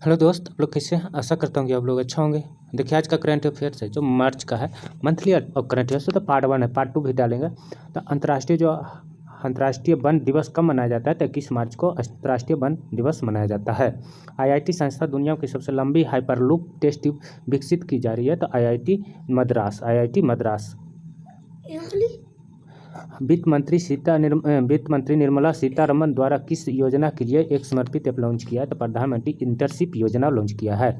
Hello दोस्त, आप लोग कैसे हैं? आशा करता हूँ कि आप लोग अच्छा होंगे। देखिए, आज का करंट अफेयर्स है जो मार्च का है, मंथली और करंट अफेयर्स तो पार्ट 1 है, पार्ट 2 भी डालेंगे। तो अंतर्राष्ट्रीय वन दिवस कब मनाया जाता है? तो 21 मार्च को अंतर्राष्ट्रीय वन दिवस मनाया जाता है। आईआईटी संस्था दुनिया की सबसे लंबी हाइपरलूप टेस्ट ट्यूब विकसित की जा रही है, तो आईआईटी मद्रास। वित्त मंत्री निर्मला सीतारमन द्वारा किस योजना के लिए एक समर्पित ऐप लॉन्च किया है? तो प्रधानमंत्री इंटर्नशिप योजना लॉन्च किया है।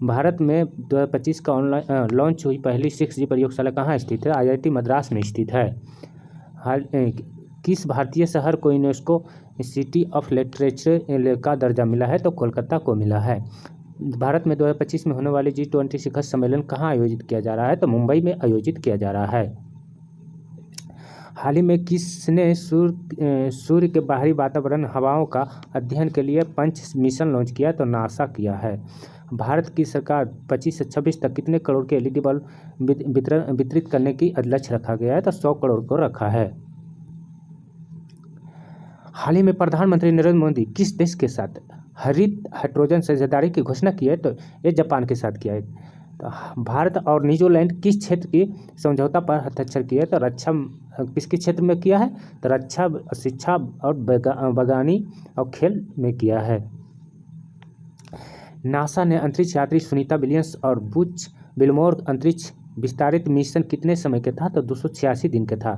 भारत में 2025 का ऑनलाइन लॉन्च हुई पहली 6G प्रयोगशाला कहाँ स्थित है? आईआईटी मद्रास में स्थित है। किस भारतीय शहर को यूनेस्को सिटी ऑफ लिटरेचर का दर्जा मिला है? तो कोलकाता को मिला है। भारत में 2025 में होने वाली G20 शिखर सम्मेलन कहाँ आयोजित किया जा रहा है? तो मुंबई में आयोजित किया जा रहा है। हाल ही में किसने सूर्य के बाहरी वातावरण हवाओं का अध्ययन के लिए पंच मिशन लॉन्च किया? तो नासा किया है। भारत की सरकार 25 से 26 तक कितने करोड़ के एलईडी बल्ब वितरित करने की लक्ष्य रखा गया है? तो 100 करोड़ को रखा है। हाल ही में प्रधानमंत्री नरेंद्र मोदी किस देश के साथ हरित हाइड्रोजन साझेदारी की घोषणा की है? तो ये जापान के साथ किया है। तो भारत और न्यूजीलैंड किस क्षेत्र की समझौता पर हस्ताक्षर किए? तो रक्षा किसके क्षेत्र में किया है? तो रक्षा, शिक्षा और बागवानी और खेल में किया है। नासा ने अंतरिक्ष यात्री सुनीता विलियम्स और बुच विल्मोर अंतरिक्ष विस्तारित मिशन कितने समय के था? तो 286 दिन का था।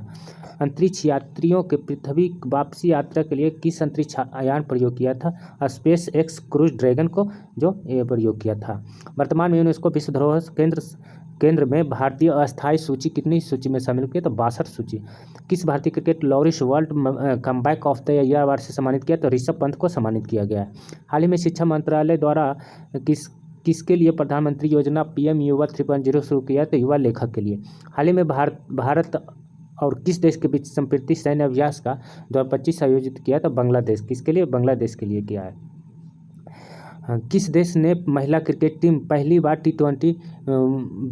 अंतरिक्ष यात्रियों के पृथ्वी वापसी यात्रा के लिए किस अंतरिक्ष यान प्रयोग किया था? स्पेस एक्स क्रूज ड्रैगन को जो प्रयोग किया था। वर्तमान में यूनेस्को विश्व धरोहर केंद्र में भारतीय अस्थायी सूची कितनी सूची में शामिल किया? तो 62 सूची। किस भारतीय cricket Laureus world comeback of the year award से सम्मानित किया? तो ऋषभ पंत को सम्मानित किया गया है। हाल ही में शिक्षा मंत्रालय द्वारा किसके लिए प्रधानमंत्री योजना पीएम युवा 3.0 शुरू किया? तो युवा लेखक के लिए। हाल ही में भारत और किस देश के बीच संप्रीति सैन्य अभ्यास का 2025 आयोजित किया? तो बांग्लादेश। किसके लिए? बांग्लादेश के लिए किया है। किस देश ने महिला क्रिकेट टीम पहली बार T20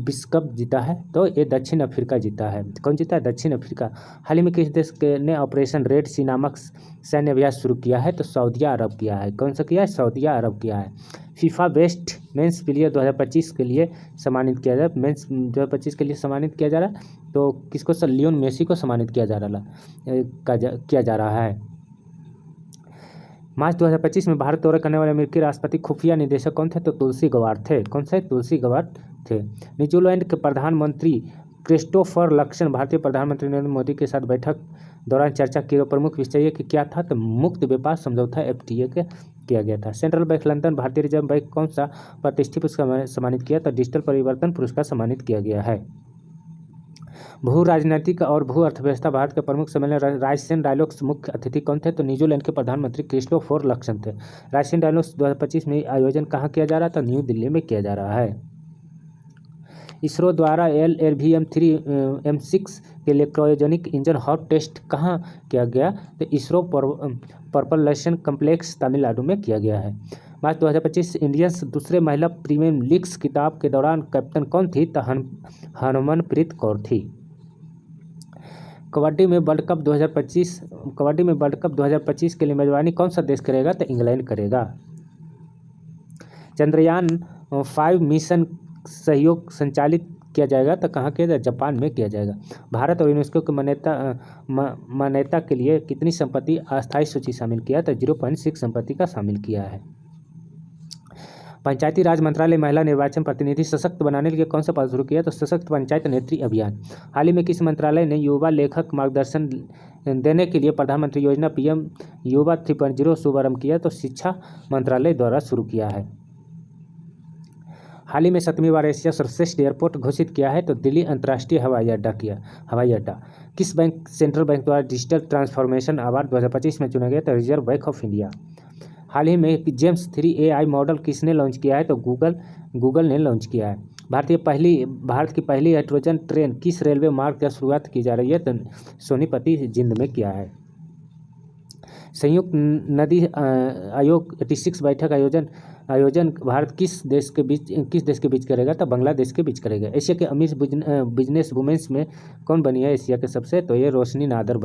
विश्व कप जीता है? तो ये दक्षिण अफ्रीका जीता है। कौन जीता है? दक्षिण अफ्रीका। हाल ही में किस देश ने ऑपरेशन रेड सी नामक सैन्य अभ्यास शुरू किया है? तो सऊदी अरब किया है। कौन सा किया है? सऊदी अरब किया है। फीफा बेस्ट मेंस प्लेयर 2025 के लिए सम्मानित किया जा रहा है। मेंस 2025 के लिए सम्मानित किया जा रहा है तो किसको? सर लियोन मेसी को सम्मानित किया जा रहा है। मार्च 2025 में भारत दौरा करने वाले अमेरिकी राष्ट्रपति खुफिया निदेशक कौन थे? तो तुलसी गवार्ड थे। कौन से? तुलसी गवार्ड थे। न्यूजीलैंड के प्रधानमंत्री क्रिस्टोफर लक्सन भारतीय प्रधानमंत्री नरेंद्र मोदी के साथ बैठक दौरान चर्चा की प्रमुख विषय कि क्या था? तो मुक्त व्यापार समझौता FTA के किया गया था। सेंट्रल बैंक लंदन भारतीय रिजर्व बैंक कौन सा प्रतिष्ठित पुरस्कार सम्मानित किया? तो डिजिटल परिवर्तन पुरस्कार सम्मानित किया गया है। भू राजनीतिक और भू अर्थव्यवस्था भारत के प्रमुख सम्मेलन रायसीन डायलॉग्स मुख्य अतिथि कौन थे? तो न्यूजीलैंड के प्रधानमंत्री क्रिस्टोफर लक्सन थे। रायसीन डायलॉग्स 2025 में आयोजन कहाँ किया जा रहा था? न्यू दिल्ली में किया जा रहा है। इसरो द्वारा LLVM-3 M6 के लिए क्रायोजेनिक इंजन हॉट टेस्ट कहाँ किया गया? तो इसरो प्रपल्शन कम्प्लेक्स तमिलनाडु में किया गया है। मार्च 2025 इंडियंस दूसरे महिला प्रीमियर लीग्स खिताब के दौरान कैप्टन कौन थी? तो हरमनप्रीत कौर थी। कबड्डी में वर्ल्ड कप 2025 के लिए मेजबानी कौन सा देश करेगा? तो इंग्लैंड करेगा। चंद्रयान 5 मिशन सहयोग संचालित किया जाएगा तो कहाँ किया जाएगा? जापान में किया जाएगा। भारत और यूनेस्को की मान्यता के लिए कितनी संपत्ति अस्थायी सूची शामिल किया? तो 0.6 संपत्ति का शामिल किया है। पंचायती राज मंत्रालय महिला निर्वाचन प्रतिनिधि सशक्त बनाने के लिए कौन सा पहल शुरू किया? तो सशक्त पंचायत नेत्री अभियान। हाल ही में किस मंत्रालय ने युवा लेखक मार्गदर्शन देने के लिए प्रधानमंत्री योजना पीएम युवा 3.0 शुभारंभ किया? तो शिक्षा मंत्रालय द्वारा शुरू किया है। हाल ही में 7वीं बार एशिया सर्वश्रेष्ठ एयरपोर्ट घोषित किया है? तो दिल्ली अंतर्राष्ट्रीय हवाई अड्डा। किस बैंक सेंट्रल बैंक द्वारा डिजिटल ट्रांसफॉर्मेशन अवार्ड 2025 में चुना गया? तो रिजर्व बैंक ऑफ इंडिया। हाल ही में जेम्स 3 AI मॉडल किसने लॉन्च किया है? तो गूगल ने लॉन्च किया है। भारत की पहली हाइड्रोजन ट्रेन किस रेलवे मार्ग की शुरुआत की जा रही है? तो सोनीपत जिंद में किया है। संयुक्त नदी आयोग 86 बैठक आयोजन भारत किस देश के बीच करेगा? तो बांग्लादेश के बीच करेगा। एशिया के अमीर बिजनेस वुमेन्स में कौन बनी है एशिया के सबसे? तो ये रोशनी नादर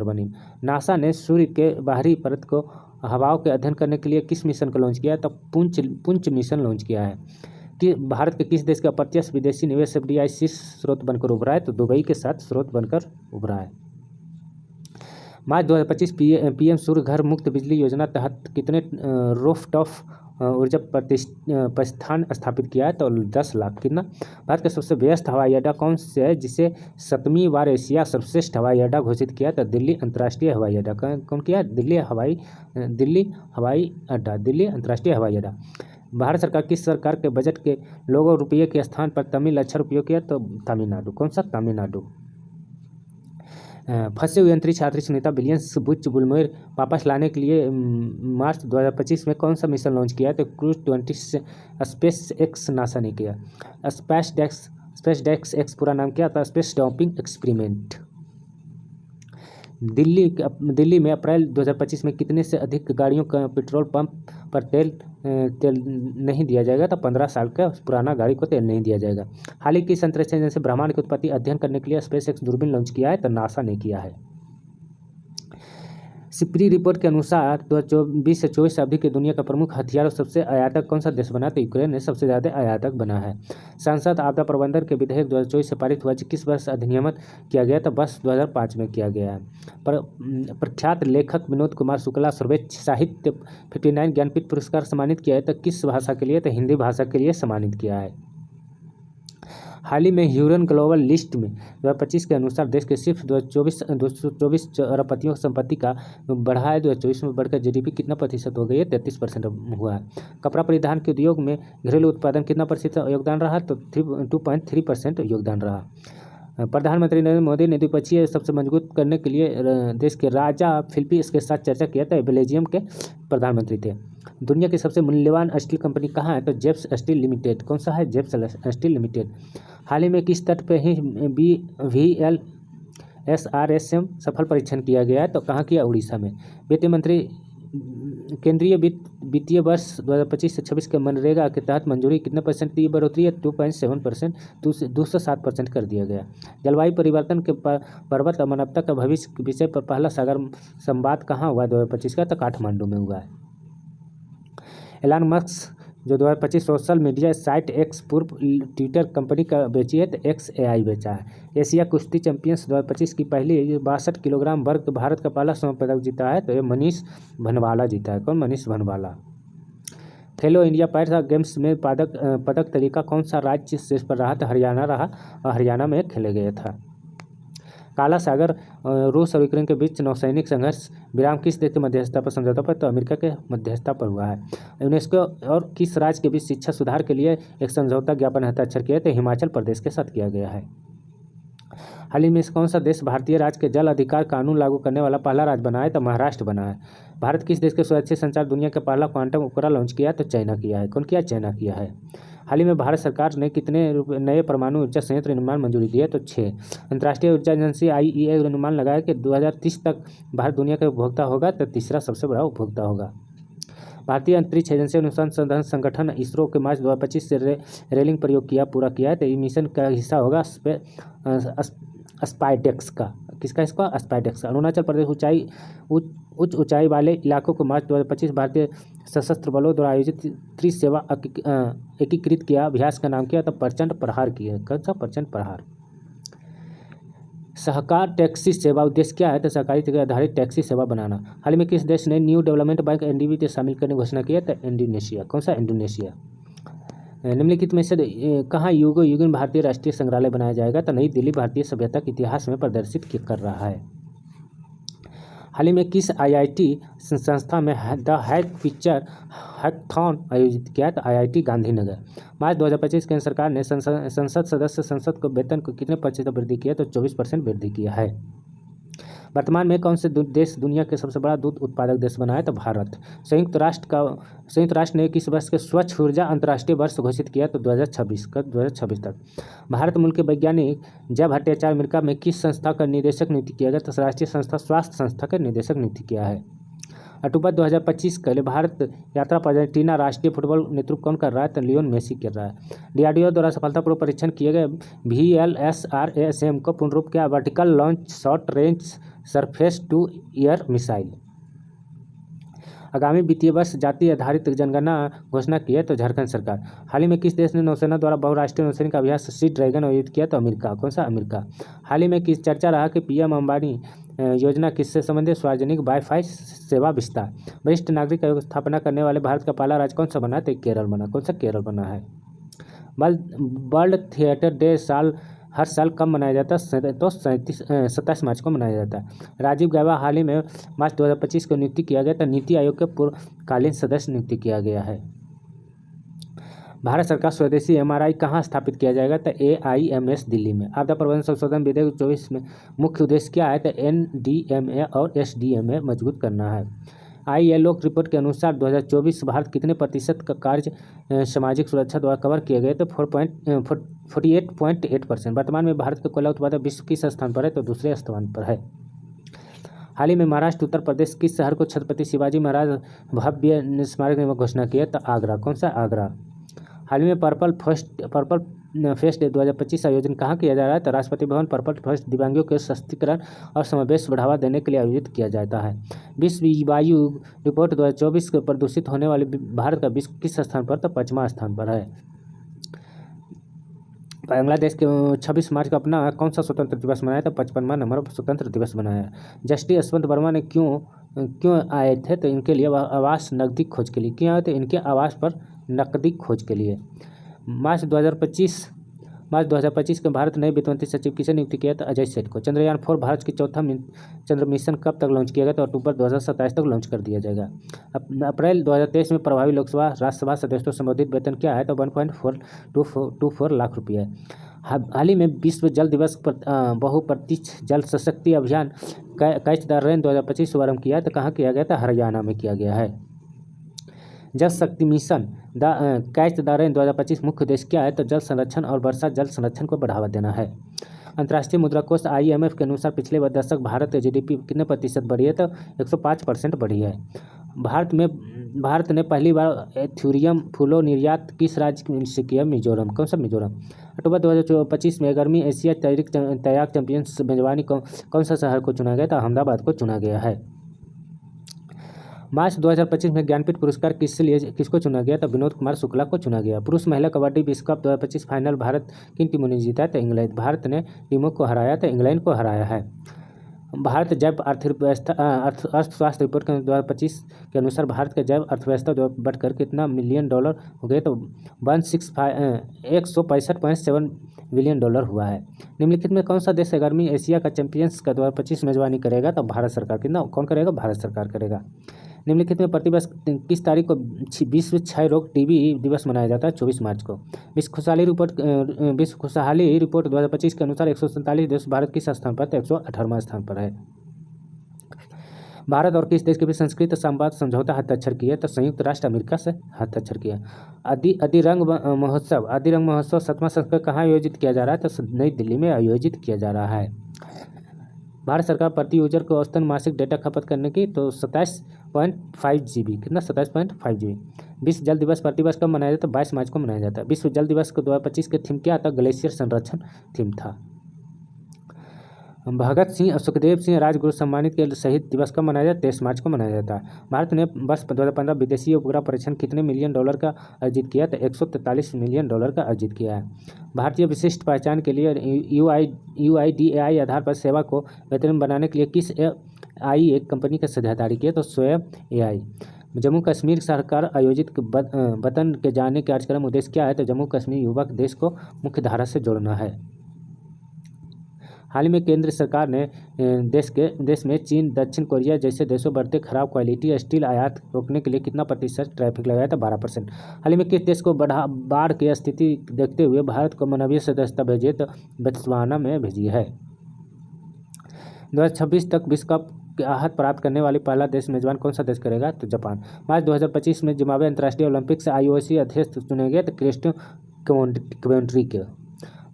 बनी। नासा ने सूर्य के बाहरी परत को हवाओं के अध्ययन करने के लिए किस मिशन को लॉन्च किया है? तो पुंछ मिशन लॉन्च किया है। कि भारत के किस देश का अप्रत्यक्ष विदेशी निवेश FDI शीर्ष स्रोत बनकर उभरा है? तो दुबई के साथ स्रोत बनकर उभरा है। मार्च 2025 PM सूर्य घर मुक्त बिजली योजना तहत कितने रूफटॉप ऊर्जा प्रतिष्ठान स्थापित किया है? तो 10 लाख। कितना? भारत का सबसे व्यस्त हवाई अड्डा कौन से है जिसे 7वीं बार एशिया सर्वश्रेष्ठ हवाई अड्डा घोषित किया? तो दिल्ली अंतर्राष्ट्रीय हवाई अड्डा। कौन किया? दिल्ली अंतर्राष्ट्रीय हवाई अड्डा। भारत सरकार किस सरकार के बजट के लोगों रुपये के स्थान पर तमिल अक्षर उपयोग किया? तो तमिलनाडु। कौन सा? तमिलनाडु। फंसे हुए अंतरिक्ष यात्री सुनीता विलियम्स बुच विल्मोर वापस लाने के लिए मार्च 2025 में कौन सा मिशन लॉन्च किया है? तो क्रूज 20 से स्पेस एक्स नासा ने किया। स्पेस डेक्स एक्स पूरा नाम क्या था? Space doping experiment. दिल्ली में अप्रैल 2025 में कितने से अधिक गाड़ियों का पेट्रोल पंप पर तेल नहीं दिया जाएगा? तो 15 साल का पुराना गाड़ी को तेल नहीं दिया जाएगा। हाल ही किस अंतरिक्ष एजेंसी ब्रह्मांड की उत्पत्ति अध्ययन करने के लिए स्पेस एक्स दूरबीन लॉन्च किया है? तो नासा ने किया है। सिप्री रिपोर्ट के अनुसार 2020 से 24 अवधि की दुनिया का प्रमुख हथियार और सबसे आयातक कौन सा देश बना? तो यूक्रेन ने सबसे ज़्यादा आयातक बना है। संसद आपदा प्रबंधन के विधेयक 2024 से पारित हुआ किस वर्ष अधिनियमित किया गया? तो वर्ष 2005 में किया गया है। प्रख्यात लेखक विनोद कुमार शुक्ला सर्वोच्च साहित्य 59 ज्ञानपीठ पुरस्कार सम्मानित किया है। तो किस भाषा के लिए? तो हिंदी भाषा के लिए सम्मानित किया है। हाल ही में ह्यूरन ग्लोबल लिस्ट में 2025 के अनुसार देश के सिर्फ 224 अरबपतियों की संपत्ति का बढ़ा है। 2024 में बढ़कर GDP कितना प्रतिशत हो गई है? 33% हुआ है। कपड़ा परिधान के उद्योग में घरेलू उत्पादन कितना प्रतिशत योगदान रहा? तो 2.3% योगदान रहा। प्रधानमंत्री नरेंद्र मोदी ने द्विपक्षीय सबसे मजबूत करने के लिए देश के राजा फिलिप्स के साथ चर्चा किया था। बेल्जियम के प्रधानमंत्री थे। दुनिया की सबसे मूल्यवान स्टील कंपनी कहाँ है? तो जेप्स स्टील लिमिटेड। कौन सा है? जेप्स स्टील लिमिटेड। हाल ही में किस तट पर ही VLSRSM सफल परीक्षण किया गया है? तो कहाँ किया? उड़ीसा में। वित्त मंत्री केंद्रीय वित्तीय वर्ष 2025 से 26 के मनरेगा के तहत मंजूरी कितने % की बढ़ोतरी है? 2.7% 207% कर दिया गया। जलवायु परिवर्तन के पर्वत और मानवता का भविष्य के विषय पर पहला सागर संवाद कहाँ हुआ 2025 का? तो काठमांडू में हुआ है। एलन मस्क जो 2025 सोशल मीडिया साइट एक्स पूर्व ट्विटर कंपनी का बेची है, तो XAI बेचा है। एशिया कुश्ती चैंपियंस 2025 की पहली 62 किलोग्राम वर्ग भारत का पहला स्वर्ण पदक जीता है, तो ये मनीष भनवाला जीता है। कौन? मनीष भनवाला। खेलो इंडिया पैरा गेम्स में पदक तालिका कौन सा राज्य शीर्ष पर रहा? तो हरियाणा रहा और हरियाणा में खेले गया था। काला सागर रूस और यूक्रेन के बीच नौसैनिक संघर्ष विराम किस देश की मध्यस्थता पर समझौता पर? तो अमेरिका के मध्यस्थता पर हुआ है। यूनेस्को और किस राज्य के बीच शिक्षा सुधार के लिए एक समझौता ज्ञापन हस्ताक्षर किया? तो हिमाचल प्रदेश के साथ किया गया है। हाल ही में कौन सा देश भारतीय राज्य के जल अधिकार कानून लागू करने वाला पहला राज्य बना है? तो महाराष्ट्र बना है। भारत किस देश के सुरक्षित संचार दुनिया का पहला क्वांटम उपग्रह लॉन्च किया? तो चाइना किया है। कौन किया? चाइना किया है। हाल ही में भारत सरकार ने कितने नए परमाणु ऊर्जा संयंत्र निर्माण मंजूरी दी है? तो 6। अंतर्राष्ट्रीय ऊर्जा एजेंसी IEA अनुमान लगाया कि 2030 तक भारत दुनिया का उपभोक्ता होगा, तो तीसरा सबसे बड़ा उपभोक्ता होगा। भारतीय अंतरिक्ष एजेंसी अनुसंधान संगठन इसरो के मार्च 2025 से रेलिंग प्रयोग पूरा किया है, तो ये मिशन का हिस्सा होगा स्पाइडेक्स का। किसका? इसका स्पाइडेक्स। अरुणाचल प्रदेश उच्च ऊंचाई वाले इलाकों को मार्च 2025 भारतीय सशस्त्र बलों द्वारा आयोजित त्रिसेवा एकीकृत किया अभ्यास का नाम किया? तो प्रचंड प्रहार किया। कौन सा? प्रचंड प्रहार। सहकार टैक्सी सेवा उद्देश्य क्या है? तो सहकारी आधारित टैक्सी सेवा बनाना। हाल में किस देश ने न्यू डेवलपमेंट बैंक NDB में शामिल करने की घोषणा की है? तो इंडोनेशिया। कौन सा? इंडोनेशिया। निम्नलिखित में से कहाँ युगों भारतीय राष्ट्रीय संग्रहालय बनाया जाएगा? तो नई दिल्ली भारतीय सभ्यता के इतिहास में प्रदर्शित कर रहा है। हाल ही में किस IIT संस्था में द हैक पिक्चर हैकथॉन आयोजित किया? तो IIT गांधीनगर। मार्च 2025 केंद्र सरकार ने संसद सदस्य संसद को वेतन को कितने % वृद्धि किया? तो 24% वृद्धि किया है। वर्तमान में कौन से देश दुनिया के सबसे बड़ा दूध उत्पादक देश बना है? तो भारत। संयुक्त राष्ट्र ने किस वर्ष के स्वच्छ ऊर्जा अंतर्राष्ट्रीय वर्ष घोषित किया? तो 2026 तक। भारत मूल के वैज्ञानिक जय भट्टाचार्य अमेरिका में किस संस्था का निदेशक नियुक्त किया गया? तो राष्ट्रीय संस्था स्वास्थ्य संस्था का निदेशक नियुक्त किया है। अक्टूबर 2025 के लिए भारत यात्रा पर अर्जेंटीना राष्ट्रीय फुटबॉल नेतृत्व कौन कर रहा है? तो लियोन मेसी कर रहा है। DRDO द्वारा सफलतापूर्वक परीक्षण किए गए VLSRSM को पूर्ण रूप किया vertical launch short range surface to air missile. आगामी वित्तीय वर्ष जाति आधारित जनगणना घोषणा की है तो झारखंड सरकार। हाल ही में किस देश ने नौसेना द्वारा बहुराष्ट्रीय नौसैनिक अभ्यास सी ड्रैगन आयोजित किया तो अमेरिका। कौन सा? अमेरिका। हाल ही में किस चर्चा रहा कि पीएम अंबानी योजना किससे संबंधित? सार्वजनिक वाईफाई सेवा विस्तार। वरिष्ठ नागरिक आयोग स्थापना करने वाले भारत का पहला राज्य कौन सा बना? तो केरल बना। कौन सा? केरल बना है। वर्ल्ड थिएटर डे हर साल कब मनाया जाता है? तो 27 मार्च को मनाया जाता है। राजीव गौबा हाल ही में मार्च 2025 को नियुक्ति किया गया था नीति आयोग के पूर्वकालीन सदस्य नियुक्ति किया गया है। भारत सरकार स्वदेशी एमआरआई कहाँ स्थापित किया जाएगा? तो AIMS दिल्ली में। आपदा प्रबंधन संशोधन विधेयक 24 में मुख्य उद्देश्य क्या है? तो NDMA और SDMA मजबूत करना है। ILO की रिपोर्ट के अनुसार 2024 भारत कितने प्रतिशत का कार्य सामाजिक सुरक्षा द्वारा कवर किए गए? तो 48.8%। वर्तमान में भारत का कोयला उत्पादन विश्व किस स्थान पर है? तो दूसरे स्थान पर है। हाल ही में महाराष्ट्र उत्तर प्रदेश किस शहर को छत्रपति शिवाजी महाराज भव्य स्मारक में घोषणा की है? तो आगरा। कौन सा? आगरा। हाल ही में पर्पल फेस्ट 2025 आयोजन कहाँ किया जा रहा है? तो राष्ट्रपति भवन। पर्पल फेस्ट दिव्यांगों के सशक्तिकरण और समावेश बढ़ावा देने के लिए आयोजित किया जाता है। विश्व वायु रिपोर्ट 2024 के प्रदूषित होने वाले भारत का विश्व किस स्थान पर? तो 5वां स्थान पर है। बांग्लादेश के 26 मार्च को अपना कौन सा स्वतंत्र दिवस मनाया? तो 55वां नंबर स्वतंत्र दिवस मनाया। जस्टिस यशवंत वर्मा ने क्यों आए थे? तो इनके लिए आवास नकदी खोज के लिए। क्यों आए थे? इनके आवास पर नकदी खोज के लिए। मार्च 2025 के भारत नए वित्त मंत्री सचिव किसे नियुक्ति किया? तो अजय सेठ को। चंद्रयान 4 भारत की चौथा चंद्र मिशन कब तक लॉन्च किया गया? तो अक्टूबर 2027 तक लॉन्च कर दिया जाएगा। अप्रैल 2023 में प्रभावी लोकसभा राज्यसभा सदस्यों संबोधित वेतन क्या है? तो 1.424 लाख रुपये है। हाल ही में विश्व जल दिवस पर बहुप्रतीक्षित जल शक्ति अभियान कैच द रेन 2025 शुभारंभ किया है तो कहाँ किया गया था? हरियाणा में किया गया है। जल शक्ति मिशन कैच द रेन 2025 मुख्य उद्देश्य क्या है? तो जल संरक्षण और वर्षा जल संरक्षण को बढ़ावा देना है। अंतर्राष्ट्रीय मुद्रा कोष IMF के अनुसार पिछले दशक भारत की GDP कितने प्रतिशत बढ़ी है? तो 105% बढ़ी है। भारत ने पहली बार एथेरियम फूलों निर्यात किस राज्य से किया? मिजोरम। कौन सा? मिजोरम। अक्टूबर 2025 में 11वीं एशिया तैराक चैंपियंस मेजबानी कौन सा शहर को चुना गया? तो अहमदाबाद को चुना गया है। मार्च 2025 में ज्ञानपीठ पुरस्कार किसको चुना गया? तो विनोद कुमार शुक्ला को चुना गया। पुरुष महिला कबड्डी विश्व कप 2025 फाइनल भारत किन टीमों ने जीता? तो इंग्लैंड। भारत ने टीमों को हराया तो इंग्लैंड को हराया है। भारत जैव अर्थशास्त्र रिपोर्ट के 2025 के अनुसार भारत के जैव अर्थव्यवस्था बढ़कर कितना $1 मिलियन हो गए? तो 165.7 बिलियन डॉलर हुआ है। निम्नलिखित में कौन सा देश 11वीं एशिया का चैंपियंस का 2025 मेजबानी करेगा? तो भारत सरकार। कितना कौन करेगा? भारत सरकार करेगा। निम्नलिखित में प्रतिवर्ष किस तारीख को विश्व क्षय रोग टीबी दिवस मनाया जाता है? 24 मार्च को। विश्व खुशहाली रिपोर्ट 2025 के अनुसार 147 देश भारत किस स्थान पर? तो 118वां स्थान पर है। भारत और किस देश के बीच संस्कृत संवाद समझौता हस्ताक्षर किया? तो संयुक्त राष्ट्र अमेरिका से हस्ताक्षर किया। अधिरंग महोत्सव 7वां संस्करण कहाँ आयोजित किया जा रहा है? तो नई दिल्ली में आयोजित किया जा रहा है। भारत सरकार प्रति यूजर को औसतन मासिक डेटा खपत करने की तो 27.5 GB। कितना? 27.5 GB। विश्व जल दिवस प्रतिवर्ष कब मनाया जाता है? 22 मार्च को मनाया जाता है। विश्व जल दिवस को 2025 के थीम क्या था? ग्लेशियर संरक्षण थीम था। भगत सिंह और सुखदेव सिंह राजगुरु सम्मानित के शहीद दिवस कब मनाया जाता है? 23 मार्च को मनाया जाता है। भारत ने वर्ष 2015 विदेशी उपग्रह परीक्षण कितने $1 मिलियन का अर्जित किया? तो $143 मिलियन का अर्जित किया है। भारतीय विशिष्ट पहचान के लिए UIDAI आधार पर सेवा को बेहतरीन बनाने के लिए किस एक कंपनी की साझेदारी की है? तो स्वयं AI। जम्मू कश्मीर सरकार आयोजित वतन के जाने कार्यक्रम उद्देश्य क्या है? तो जम्मू कश्मीर युवक देश को मुख्य धारा से जोड़ना है। हाल ही में केंद्र सरकार ने देश में चीन, दक्षिण कोरिया जैसे देशों बढ़ते खराब क्वालिटी स्टील आयात रोकने के लिए कितना प्रतिशत टैरिफ लगाया था? 12%। हाल ही में किस देश को बाढ़ की स्थिति देखते हुए भारत को मानवीय सदस्यता भेजी? तो बोत्सवाना में भेजी है। 2026 तक विश्व कप के आहत प्राप्त करने वाली पहला देश मेजबान कौन सा देश करेगा? तो जापान। मार्च 2025 में जिम्बाब्वे अंतर्राष्ट्रीय ओलंपिक से IOC अध्यक्ष चुने गए तो क्रिस्टियन क्वेंट्री के।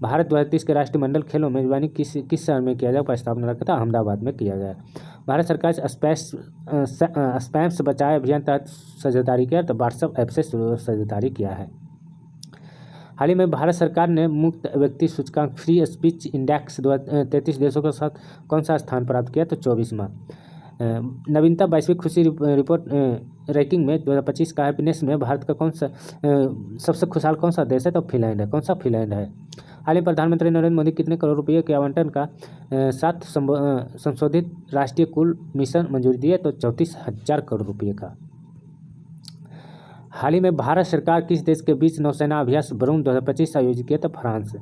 भारत 2030 के राष्ट्रमंडल खेलों में मेजबानी किस शहर में किया जाए? प्रस्तावना रखा था अहमदाबाद में किया गया। भारत सरकार स्पैम से बचाए अभियान तहत साझेदारी किया तो व्हाट्सएप ऐप से साझेदारी किया है। हाल ही में भारत सरकार ने मुक्त व्यक्ति सूचकांक फ्री स्पीच इंडेक्स 33 देशों के साथ कौन सा स्थान प्राप्त किया? तो 24वां। नवीनतम वैश्विक खुशी रिपोर्ट रैंकिंग में 2025 का हैप्पीनेस में भारत का कौन सा सबसे खुशहाल कौन सा देश है? तो फिनलैंड है। कौन सा फिनलैंड है? हाल ही प्रधानमंत्री नरेंद्र मोदी कितने करोड़ रुपये के आवंटन का 7 संशोधित राष्ट्रीय कुल मिशन मंजूरी दी है? तो 34,000 करोड़ रुपये का। हाल ही में भारत सरकार किस देश के बीच नौसेना अभ्यास वरुण 2025 आयोजित किया? तो फ्रांस।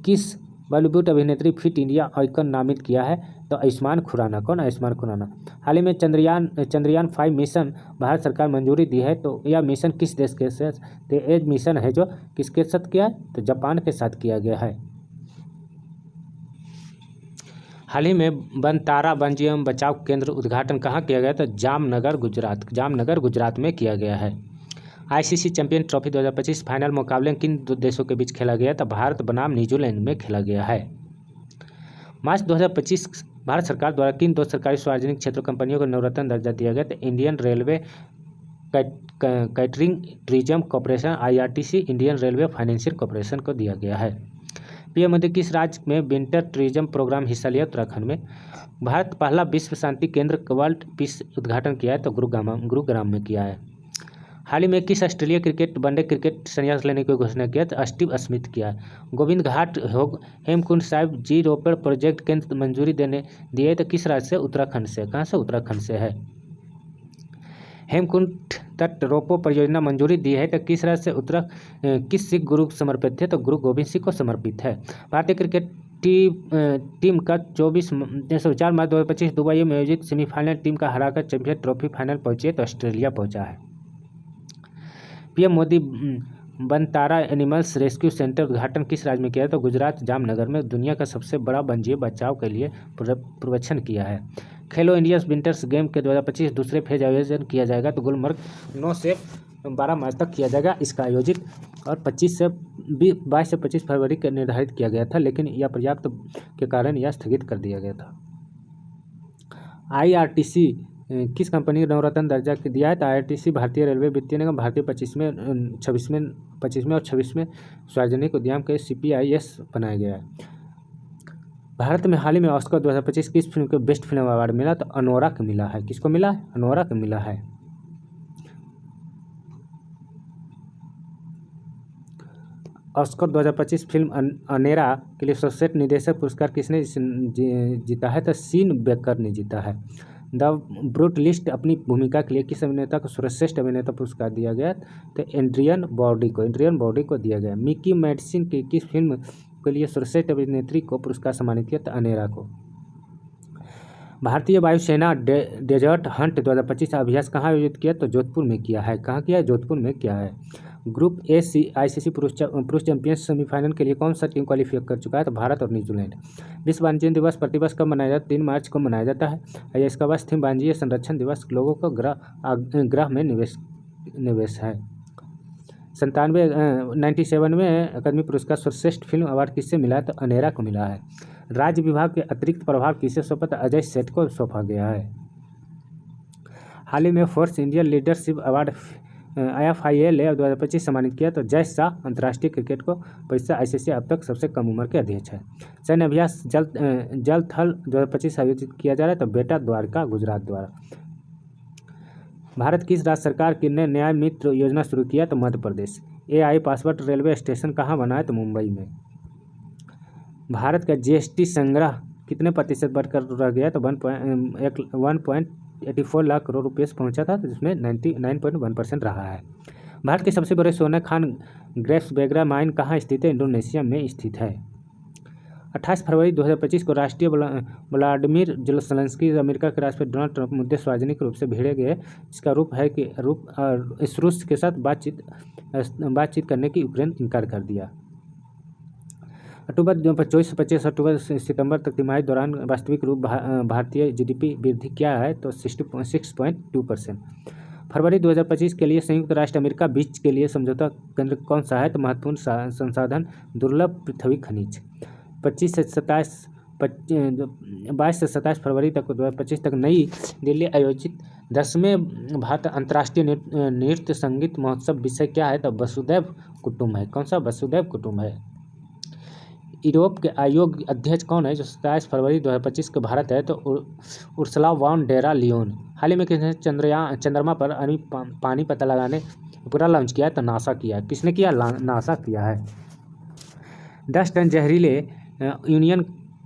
किस बॉलीवुड अभिनेत्री फिट इंडिया आइकन नामित किया है? तो आयुष्मान खुराना। कौन? आयुष्मान खुराना। हाल ही में चंद्रयान 5 मिशन भारत सरकार मंजूरी दी है, तो यह मिशन किस देश के साथ? तो ये मिशन है जो किसके साथ किया है? तो जापान के साथ किया गया है। हाल ही में बनतारा वन्य एवं बचाव केंद्र उद्घाटन कहाँ किया गया? तो जामनगर गुजरात में किया गया है। आईसीसी चैंपियन ट्रॉफी 2025 फाइनल मुकाबले किन दो देशों के बीच खेला गया? तो भारत बनाम न्यूजीलैंड में खेला गया है। मार्च 2025 भारत सरकार द्वारा किन दो सरकारी सार्वजनिक क्षेत्र कंपनियों को नवरत्न दर्जा दिया गया? तो Indian railway catering tourism corporation IRTC, Indian railway financial corporation को दिया गया है। पीएम मोदी किस राज्य में विंटर टूरिज्म प्रोग्राम हिस्सा लिया? उत्तराखंड में। भारत पहला विश्व शांति केंद्र वर्ल्ड पीस उद्घाटन किया है? तो गुरुग्राम में किया है। हाल ही में किस ऑस्ट्रेलिया क्रिकेट वनडे क्रिकेट संन्यास लेने की घोषणा किया? तो स्टीव स्मिथ किया है। गोविंद घाट हेमकुंड साहिब जी रोपड़ प्रोजेक्ट केंद्र मंजूरी दिए तो किस राज्य से? उत्तराखंड से। कहाँ से? उत्तराखंड से है। हेमकुंड तट रोपो परियोजना मंजूरी दी है तो किस राज्य से? किस सिख गुरु समर्पित थे? तो गुरु गोविंद सिंह को समर्पित है। भारतीय क्रिकेट टीम का 4 मार्च 2025 दुबई में आयोजित सेमीफाइनल टीम का हराकर चैंपियन ट्रॉफी फाइनल पहुंची है, तो ऑस्ट्रेलिया पहुंचा है। PM Modi Vantara animals rescue centre उद्घाटन किस राज्य में किया है? तो गुजरात जामनगर में दुनिया का सबसे बड़ा वन्यजीव बचाव के लिए प्रवचन किया है। खेलो इंडिया विंटर्स गेम के 2025 दूसरे फेज आयोजन किया जाएगा, तो गुलमर्ग 9 से 12 मार्च तक किया जाएगा इसका आयोजित, और 22 से 25 फरवरी के निर्धारित किया गया था, लेकिन यह पर्याप्त के कारण यह स्थगित कर दिया गया था। IRTC किस कंपनी को नवरत्न दर्जा दिया है? तो IRTC भारतीय रेलवे वित्तीय निगम, भारतीय 25वें और 26वें सार्वजनिक उद्यम के CPIS बनाया गया है। भारत में हाल ही में ऑस्कर 2025 किस फिल्म को बेस्ट फिल्म अवार्ड मिला? तो अनोरा को मिला है। किसको मिला है? अनोरा को मिला है। ऑस्कर 2025 फिल्म अनेरा के लिए सर्वश्रेष्ठ निर्देशक पुरस्कार किसने जीता है? तो सीन बेकर ने जीता है। द ब्रूटलिस्ट अपनी भूमिका के लिए किस अभिनेता को सर्वश्रेष्ठ अभिनेता पुरस्कार दिया गया? तो एड्रियन बॉर्डी को दिया गया। मिकी मेडिसन की किस फिल्म के लिए सर्वश्रेष्ठ अभिनेत्री को पुरस्कार सम्मानित किया? तो अनेरा को। भारतीय वायुसेना डेजर्ट हंट 2025 अभ्यास कहाँ आयोजित किया? तो जोधपुर में किया है। कहाँ किया है? जोधपुर में किया है। ग्रुप ए ICC पुरुष चैंपियंस सेमीफाइनल के लिए कौन सा टीम क्वालिफाई कर चुका है? तो भारत और न्यूजीलैंड। विश्व वन्यजीव दिवस प्रतिवर्ष कब मनाया जाता है? 3 मार्च को मनाया जाता है। इसका बस थीम वन्यजीव संरक्षण दिवस, लोगों को ग्रह में निवेश है। 97 में अकादमी पुरस्कार सर्वश्रेष्ठ फिल्म अवार्ड किससे मिला है? तो अनेरा को मिला है। राज्य विभाग के अतिरिक्त प्रभार किसे सौंपा? तो अजय सेठ को सौंपा गया है। हाल ही में force India leadership award IFIA 2025 सम्मानित किया, तो जय शाह अंतर्राष्ट्रीय क्रिकेट को परिषद ICC अब तक सबसे कम उम्र के अध्यक्ष है। सैन्य अभ्यास जल थल 2025 आयोजित किया जा रहा है, तो बेटा द्वारका गुजरात द्वारा। भारत किस राज्य सरकार ने न्याय मित्र योजना शुरू किया? तो Madhya Pradesh. AI password railway station कहाँ बना है? तो मुंबई में। भारत का GST संग्रह कितने प्रतिशत बढ़कर रह गया? तो 1.84 लाख करोड़ रुपये से पहुंचा था, तो जिसमें 99.1% रहा है। भारत के सबसे बड़े सोना खान ग्रेफ्सबेगरा माइन कहाँ स्थित है? इंडोनेशिया में स्थित है। 28 फरवरी 2025 को राष्ट्रीय व्लादिमीर ज़ेलेंस्की अमेरिका के राष्ट्रपति डोनाल्ड ट्रंप मुद्दे सार्वजनिक रूप से भिड़े गए, जिसका रूप है कि इस रूस के साथ बातचीत करने की यूक्रेन इनकार कर दिया। अक्टूबर 24 से 25 अक्टूबर सितंबर तक तिमाही दौरान वास्तविक रूप भारतीय GDP वृद्धि क्या है? तो 6.2%। फरवरी 2025 के लिए संयुक्त राष्ट्र अमेरिका बीच के लिए समझौता केंद्र कौन सा है? तो महत्वपूर्ण संसाधन दुर्लभ पृथ्वी खनिज। 22 से 27 फरवरी तक 2025 तक नई दिल्ली आयोजित 10वें भारत अंतर्राष्ट्रीय नृत्य संगीत महोत्सव विषय क्या है? तो वसुधैव कुटुंब है। कौन सा? वसुधैव कुटुंब है। यूरोप के आयोग अध्यक्ष कौन है जो 27 फरवरी 2025 के भारत है? तो उर्सुला वॉन डेर लियोन। हाल ही में किसने चंद्रमा पर पानी पता लगाने पूरा लॉन्च किया है? तो नासा किया है। किसने किया? नासा किया है। 10 टन जहरीले यूनियन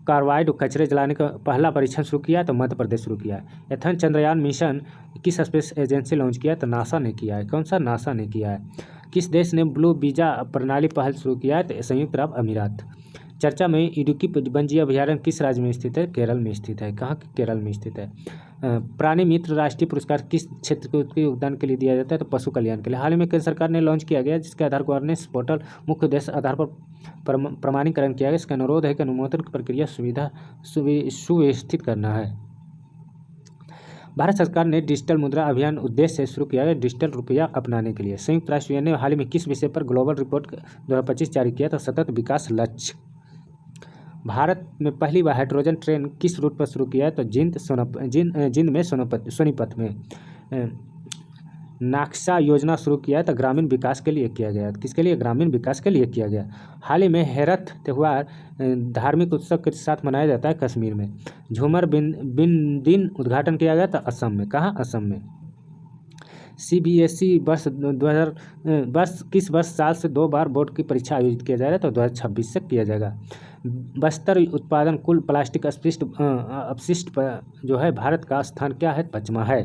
कार्बाइड कचरे जलाने का पहला परीक्षण शुरू किया है? तो मध्य प्रदेश शुरू किया है। एथन चंद्रयान मिशन किस स्पेस एजेंसी लॉन्च किया है? तो नासा ने किया है। कौन सा? नासा ने किया है। किस देश ने ब्लू वीजा प्रणाली पहल शुरू किया है? तो संयुक्त अरब अमीरात। चर्चा में इडुक्की वन्यजीव अभयारण्य किस राज्य में स्थित है? केरल में स्थित है। कहाँ? केरल में स्थित है। प्राणी मित्र राष्ट्रीय पुरस्कार किस क्षेत्र के उत्कृष्ट योगदान के लिए दिया जाता है? तो पशु कल्याण के लिए। हाल ही में केंद्र सरकार ने लॉन्च किया गया जिसके आधार गवर्नेंस पोर्टल मुख्य उद्देश्य आधार पर प्रमाणीकरण किया गया। इसका अनुरोध है कि अनुमोदन की प्रक्रिया सुव्यवस्थित करना है। भारत सरकार ने डिजिटल मुद्रा अभियान उद्देश्य से शुरू किया है डिजिटल रुपया अपनाने के लिए। संयुक्त राष्ट्र यूएन ने हाल ही में किस विषय पर ग्लोबल रिपोर्ट 2025 जारी किया? तो सतत विकास लक्ष्य। भारत में पहली बार हाइड्रोजन ट्रेन किस रूट पर शुरू किया है? तो जिंद में सोनीपत में। नाक्सा योजना शुरू किया है तो ग्रामीण विकास के लिए किया गया। किसके लिए? ग्रामीण विकास के लिए किया गया। हाल ही में हेरथ त्यौहार धार्मिक उत्सव के साथ मनाया जाता है कश्मीर में। झूमर बिन दिन उद्घाटन किया गया था असम में। कहाँ? असम में। CBSE वर्ष किस वर्ष साल से 2 बार बोर्ड की परीक्षा आयोजित किया जाएगा? तो 2026 से किया जाएगा। बस्तर उत्पादन कुल प्लास्टिक अपशिष्ट पर जो है भारत का स्थान क्या है? 5वां है।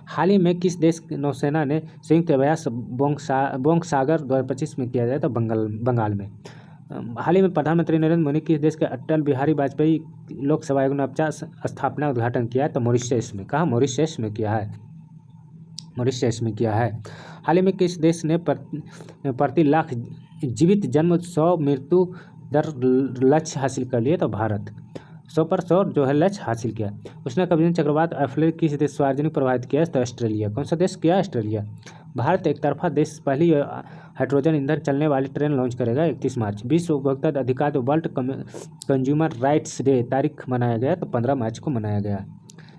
हाल ही में किस देश की नौसेना ने संयुक्त अभ्यास बोंगसागर 2025 में किया जाए? तो बंगाल में। हाल ही में प्रधानमंत्री नरेंद्र मोदी किस देश के अटल बिहारी वाजपेयी लोकसेवा आयोग ने 50 स्थापना उद्घाटन किया है? तो मॉरिशस में। कहाँ? मॉरिशस में किया है। मॉरिशस में किया है। हाल ही में किस देश ने प्रति लाख जीवित जन्म 100 मृत्यु दर लक्ष्य हासिल कर लिए? तो भारत 100 पर 100 जो है लक्ष्य हासिल किया। उष्णकटिबंधीय चक्रवात एफ्ले किस देश सार्वजनिक प्रभावित किया है? तो ऑस्ट्रेलिया। कौन सा देश किया? ऑस्ट्रेलिया। भारत एक तरफा देश पहली हाइड्रोजन ईंधन चलने वाली ट्रेन लॉन्च करेगा 31 मार्च। विश्व उपभोक्ता अधिकार वर्ल्ड कंज्यूमर राइट्स डे तारीख मनाया गया? तो 15 मार्च को मनाया गया।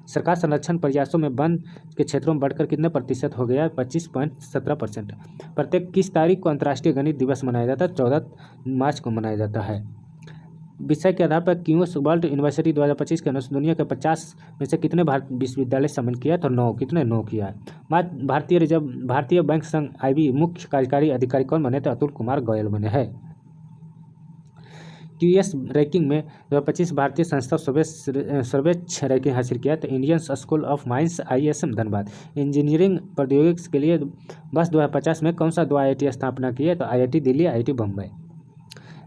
सरकार संरक्षण प्रयासों में वन के क्षेत्रों में बढ़कर कितने प्रतिशत हो गया? 25.17%। प्रत्येक किस तारीख को अंतर्राष्ट्रीय गणित दिवस मनाया जाता है? 14 मार्च को मनाया जाता है। विषय के आधार पर क्यूएस वर्ल्ड यूनिवर्सिटी 2025 के अनुसार दुनिया के 50 में से कितने भारत विश्वविद्यालय शामिल किया? तो 9। कितने? 9 किया है। भारतीय बैंक संघ IB मुख्य कार्यकारी अधिकारी कौन बने? तो अतुल कुमार गोयल बने हैं। QS रैंकिंग में 2025 भारतीय संस्था सर्वोच्च रैंकिंग हासिल किया तो Indian school of mines ISM Dhanbad. Engineering प्रौद्योगिकी के लिए वर्ष 2050 में कौन सा 2 IIT स्थापना की है? तो IIT दिल्ली, IIT बम्बई।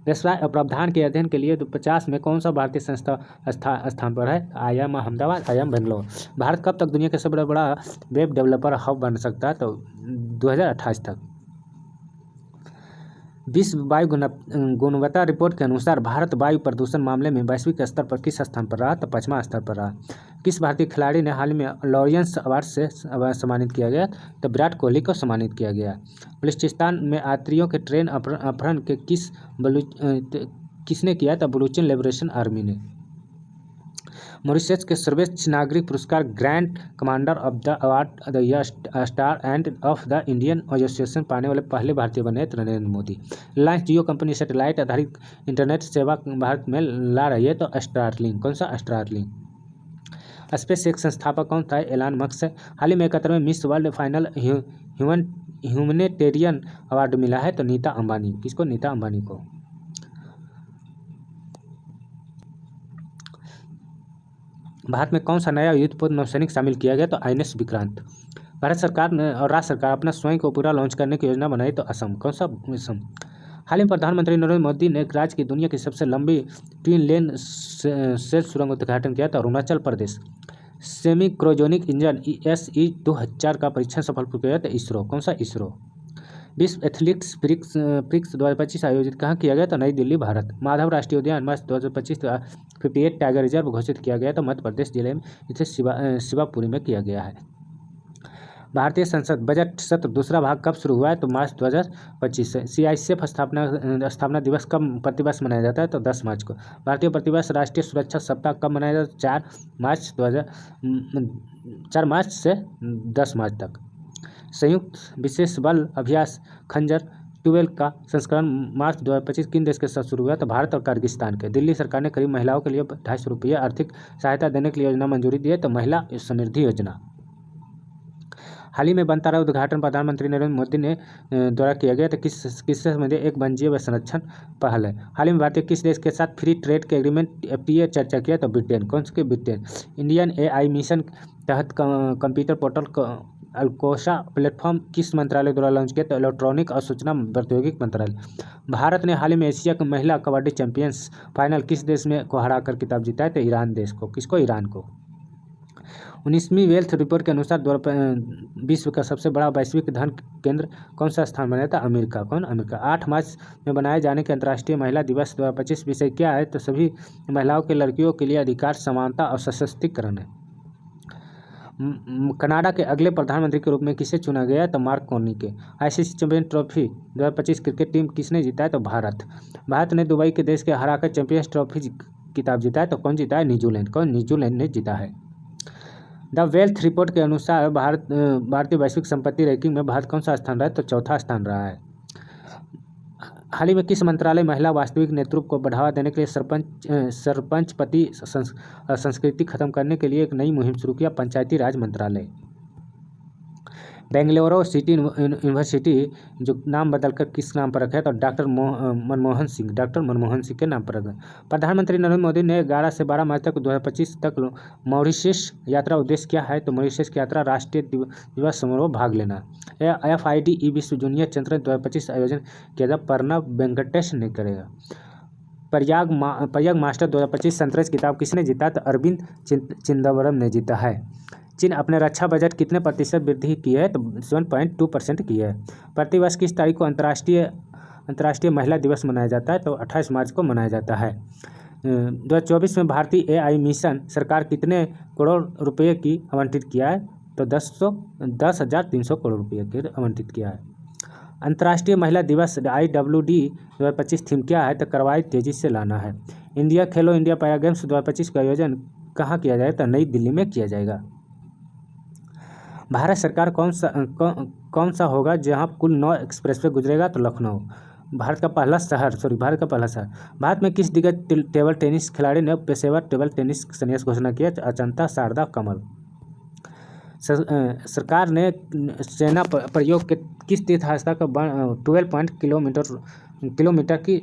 व्यवसाय और प्रावधान के अध्ययन के लिए 50 में कौन सा भारतीय संस्था स्थान पर है? IIM Ahmedabad, IIM Bangalore. भारत कब तक दुनिया का सबसे बड़ा वेब डेवलपर हब बन सकता है? तो 2028 तक। विश्व वायु गुणवत्ता रिपोर्ट के अनुसार भारत वायु प्रदूषण मामले में वैश्विक स्तर पर किस स्थान पर रहा? तो 5वां स्तर पर रहा। किस भारतीय खिलाड़ी ने हाल ही में लॉरियंस अवार्ड से सम्मानित किया गया? तो विराट कोहली को सम्मानित किया गया। बलूचिस्तान में यात्रियों के ट्रेन अपहरण के किसने किया? तो बलूचिस्तान लिबरेशन आर्मी ने। मॉरिशस के सर्वोच्च नागरिक पुरस्कार grand commander of the award the star end of the Indian association पाने वाले पहले भारतीय बने नरेंद्र मोदी। रिलायंस जियो कंपनी सैटेलाइट आधारित इंटरनेट सेवा भारत में ला रही है तो स्टारलिंक। कौन सा? स्टारलिंक। स्पेस एक्स संस्थापक कौन था? एलन मस्क है। हाल ही में 71वें miss world final humanitarian award मिला है तो नीता अंबानी। किसको? नीता अंबानी को। भारत में कौन सा नया युद्धपोत नौसैनिक शामिल किया गया? तो INS विक्रांत। भारत सरकार ने और राज्य सरकार अपना स्वयं को पूरा लॉन्च करने की योजना बनाई तो असम। कौन सा? असम। हाल ही में प्रधानमंत्री नरेंद्र मोदी ने राज्य की दुनिया की सबसे लंबी ट्विन लेन सेल सुरंग उद्घाटन किया था Arunachal Pradesh. Semi क्रोजोनिक engine SE 2000 का परीक्षण सफलपूर्वक किया था इसरो। कौन सा? इसरो। विश्व एथलेटिक्स प्रिक्स 2025 आयोजित कहाँ किया गया? तो नई दिल्ली, भारत। माधव राष्ट्रीय उद्यान मार्च 2025 का 58 टाइगर रिजर्व घोषित किया गया तो मध्य प्रदेश जिले में इसे शिवापुरी में किया गया है। भारतीय संसद बजट सत्र दूसरा भाग कब शुरू हुआ है? तो मार्च 2025 से। CICF स्थापना दिवस कब प्रतिवर्ष मनाया जाता है? तो 10 मार्च को। भारतीय प्रतिवर्ष राष्ट्रीय सुरक्षा सप्ताह कब मनाया जाता है? 4 मार्च से 10 मार्च तक। संयुक्त विशेष बल अभ्यास खंजर ट्वेल्व का संस्करण मार्च 2025 किन देश के साथ शुरू हुआ? तो भारत और किर्गिस्तान के। दिल्ली सरकार ने करीब महिलाओं के लिए 250 रुपये आर्थिक सहायता देने के लिए योजना मंजूरी दी है, तो महिला समृद्धि योजना। हाल ही में बनता रहा उद्घाटन प्रधानमंत्री नरेंद्र मोदी ने द्वारा किया गया, तो किससे संबंधित? एक वन्यजीव व संरक्षण पहल है। हाल ही में भारतीय किस देश के साथ फ्री ट्रेड के एग्रीमेंट FTA चर्चा किया? तो ब्रिटेन। कौन से? ब्रिटेन। इंडियन AI मिशन तहत कंप्यूटर पोर्टल अलकोसा प्लेटफॉर्म किस मंत्रालय द्वारा लॉन्च किया? तो इलेक्ट्रॉनिक और सूचना प्रौद्योगिकी मंत्रालय। भारत ने हाल ही में एशिया की महिला कबड्डी चैंपियंस फाइनल किस देश में को हराकर खिताब जीता है? तो ईरान देश को। किसको? ईरान को। 19वीं वेल्थ रिपोर्ट के अनुसार विश्व का सबसे बड़ा वैश्विक धन केंद्र कौन सा स्थान बनाया था? अमेरिका। कौन? अमेरिका। 8 मार्च में बनाए जाने के अंतर्राष्ट्रीय महिला दिवस 2025 विषय क्या है? तो सभी महिलाओं के लड़कियों के लिए अधिकार, समानता और सशक्तिकरण है। कनाडा के अगले प्रधानमंत्री के रूप में किसे चुना गया? तो मार्क कार्नी के। ICC champion trophy 2025 cricket team किसने जीता है? तो भारत। भारत ने दुबई के देश के हराकर चैंपियंस ट्रॉफी खिताब जीता है, तो कौन जीता है? न्यूजीलैंड। कौन? न्यूजीलैंड ने जीता है। द वेल्थ रिपोर्ट के अनुसार भारतीय वैश्विक संपत्ति रैंकिंग में भारत कौन सा स्थान रहा है? तो चौथा स्थान रहा है। हाल ही में किस मंत्रालय महिला वास्तविक नेतृत्व को बढ़ावा देने के लिए सरपंचपति संस्कृति खत्म करने के लिए एक नई मुहिम शुरू किया? पंचायती राज मंत्रालय। बेंगलुरु सिटी यूनिवर्सिटी जो नाम बदलकर किस नाम पर रखा है? तो डॉक्टर मनमोहन सिंह के नाम पर रखा। प्रधानमंत्री नरेंद्र मोदी ने 11 से 12 मार्च तक 2025 तक मॉरिशस यात्रा उद्देश्य क्या है? तो मॉरिशस की यात्रा राष्ट्रीय दिवस समारोह भाग लेना। FIDE विश्व जूनियर चैंपियनशिप 2025 आयोजन किया जा प्रणब वेंकटेश ने करेगा। प्रयाग मास्टर 2025 सनराइज किताब किसने जीता? तो अरविंद चिदम्बरम ने जीता है। चीन अपने रक्षा बजट कितने प्रतिशत वृद्धि की है? तो 7.2% की है। प्रतिवर्ष किस तारीख को अंतर्राष्ट्रीय महिला दिवस मनाया जाता है? तो 28 मार्च को मनाया जाता है। 2024 में भारतीय AI मिशन सरकार कितने करोड़ रुपए की आवंटित किया है? तो 10,300 करोड़ रुपये की आवंटित किया है। अंतर्राष्ट्रीय महिला दिवस IWD 2025 थीम क्या है? तो कार्रवाई तेजी से लाना है। खेलो इंडिया पैरा गेम्स 2025 का आयोजन कहाँ किया जाएगा? तो नई दिल्ली में किया जाएगा। भारत सरकार कौन सा होगा जहां कुल 9 एक्सप्रेसवे गुजरेगा? तो लखनऊ। भारत का पहला शहर। भारत में किस दिग्गज टेबल टेनिस खिलाड़ी ने पेशेवर टेबल टेनिस संन्यास घोषणा किया? अजंता शारदा कमल। सरकार ने सेना प्रयोग के किस तीर्थ स्थान का 12 किलोमीटर की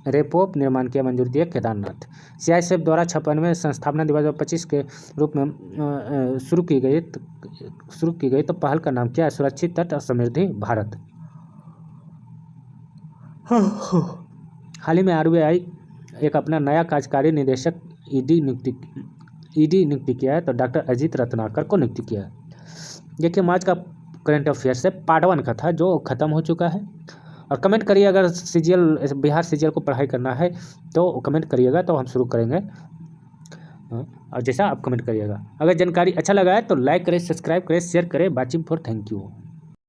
रेपोप निर्माण किया मंजूरी दी है? केदारनाथ। CISF द्वारा 56वें संस्थापना दिवस 2025 के रूप में शुरू की गई तो पहल का नाम क्या है? सुरक्षित तट और समृद्धि भारत। हाल ही में RBI एक अपना नया कार्यकारी निदेशक ED नियुक्ति किया है, तो डॉक्टर अजीत रत्नाकर को नियुक्ति किया है। देखिए मार्च का करंट अफेयर्स है पार्ट 1 का था जो खत्म हो चुका है। और कमेंट करिए अगर बिहार CGL को पढ़ाई करना है तो कमेंट करिएगा, तो हम शुरू करेंगे। और जैसा आप कमेंट करिएगा। अगर जानकारी अच्छा लगा है तो लाइक करें, सब्सक्राइब करें, शेयर करें। Watching for thank you.